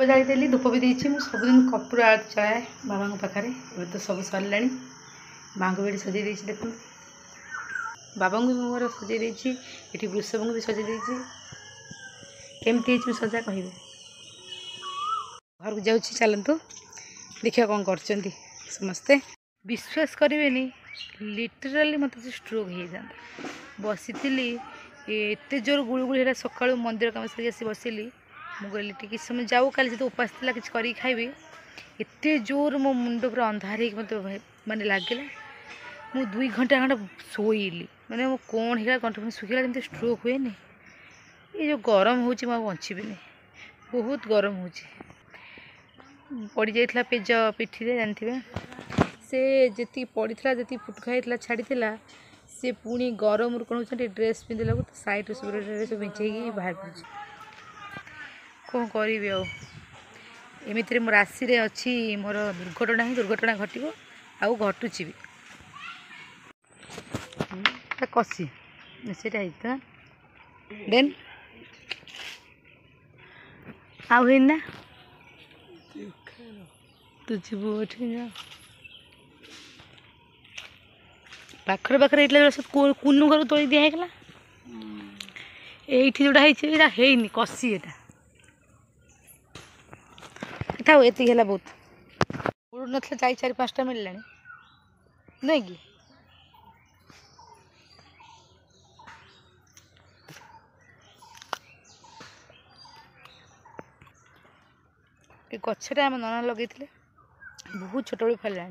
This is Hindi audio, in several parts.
जाई धूप भी देती मुझे सबुदिन कपूर आरती चलाए बाबा पाखे ए तो सब सरला माँ को भी सजे देख बाबा को मोर सजे ये वृषभ को भी सजे केमती सजा कह घर को जाऊँ चलतु देखिए कौन कर समस्ते विश्वास करेनि लिटराली मत स्ट्रोक हो जाता बसी एत जोर गुड़गुड़ी सका मंदिर कम सर आसी बसिली मुझे टी समय जाऊ कल जो उपास था कि खाइबी एत जोर मो मुंड पूरा अंधार मत मानने लगे मु 2 घंटा खंडे शोली मैंने मो कौन है कंठ शुखिला जमी स्ट्रोक हुए ये जो गरम हो बचबी बहुत गरम हो पड़ जाता पेज पिठी जानते से जी पड़ी जी फुटका होता छाड़ी सी पुणी गरम कौन ड्रेस पिंधला तो सैड सब भिजे बाहर पड़ी कौन करी एमती मो राशि रे अच्छी मोर दुर्घटना ही दुर्घटना घटो आउ घटुची भी कसी से देन आउ ना तू जीव पाखर पाखे कुनु घर तोली दिहला ये जोटा है कसी एटा था ये है बहुत उड़ ना 4-5टा मिलला नहीं कि गछटा आम नना लगे बहुत छोट बड़ी फैला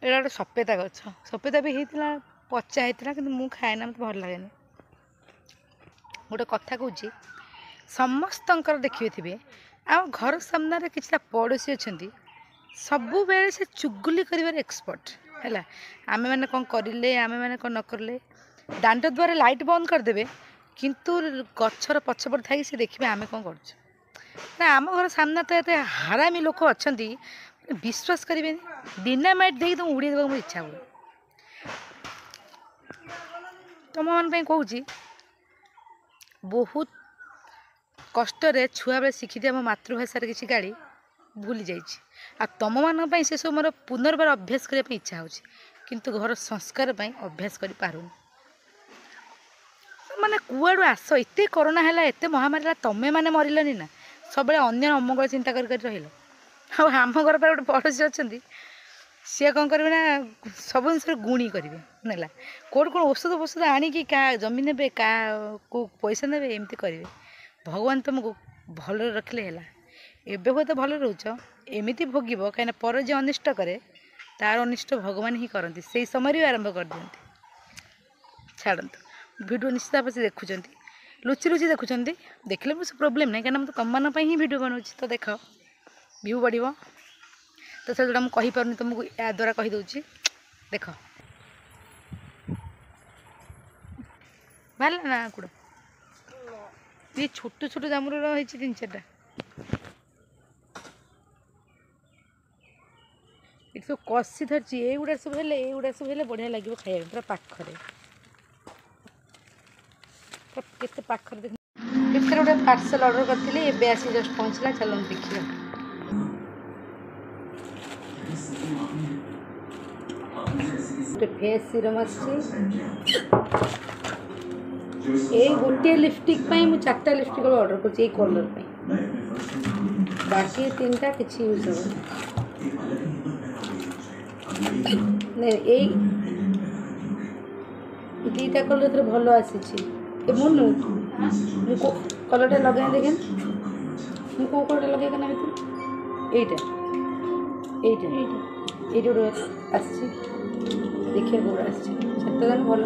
यहाँ गोटे सपेता गछ सपेता भी होता पचा होता कि मुझे खाएना मत भल लगे गोटे कथा कहूँ समस्त देखिए थे आम घर सामने किसी पड़ोशी अच्छा सब बेले से चुगुली कर एक्सपर्ट है आम मैंने कौन करें आम मैंने कौन न करें दांड द्वारा लाइट बंद करदे किंतु गचर पछपट थी से देखिए आम कौन कर आम घर सामने तो ये हारामी लोक अच्छा विश्वास करेंगे डिनामाइट देखिए तुम उड़ी देवा इच्छा हुए तुम मन कहूँ बहुत कष्ट छुआ बेले शिखी आम मातृभाषा किसी गाड़ी भूली जाइए तुम मान से सब मोर पुनर्बार अभ्यास करने इच्छा हो किंतु घर संस्कार अभ्यास कर पारुनी माने कुआड़ू आस एत कोरोना है एत महामारी तमें मैंने मरलनि ना सब अन्य अमंगल चिंता कर रही आम घर पर गोटे पड़ोशी अच्छा सी कौन करेंगे ना सब जिन गुणी करेंगे ना कौट कौन औषध आणिकी क्या जमी ने क्या को पैसा ने एमती करेंगे भगवान तुमको भल रखिले है एवं हुए तो भल रोच एमती भोग कहीं पर जो अनिष्ट करे तार अनिष्ट भगवान ही करती से समय आरंभ कर दिखती छाड़ू वीडियो निश्चित भाव से देखुं लुचि लुचि देखुं देखले मुझे प्रोब्लेम नहीं कहीं तुम मान भिड बनाऊँ तो देख व्यू बढ़ तो से जोटा मुझे कहीपर तुमको या द्वारा कहीदे देख बाहर ना कूड़ा ये छोट छोट जामुर है 3-4टा ये सब कषि धरची युवा सब है बढ़िया लगे खाया पूरा पाखरे केते पाखर देख फ्लिपकार्ट गोटे पार्सल ऑर्डर करथिली एबे आसी जस्ट पहुँचला चलो देखिए गोटे फेस सीरम ए गोटे लिपस्टिक मु 4टा लिपस्टिक ऑर्डर कर कलर बाकी 3टा किसी यूज नहीं 2टा कलर भल आसी मुनु कलरटा लगे देखे मुझे कौ कलर लगे ना भर ये गोटे देखिए गोटे आस भल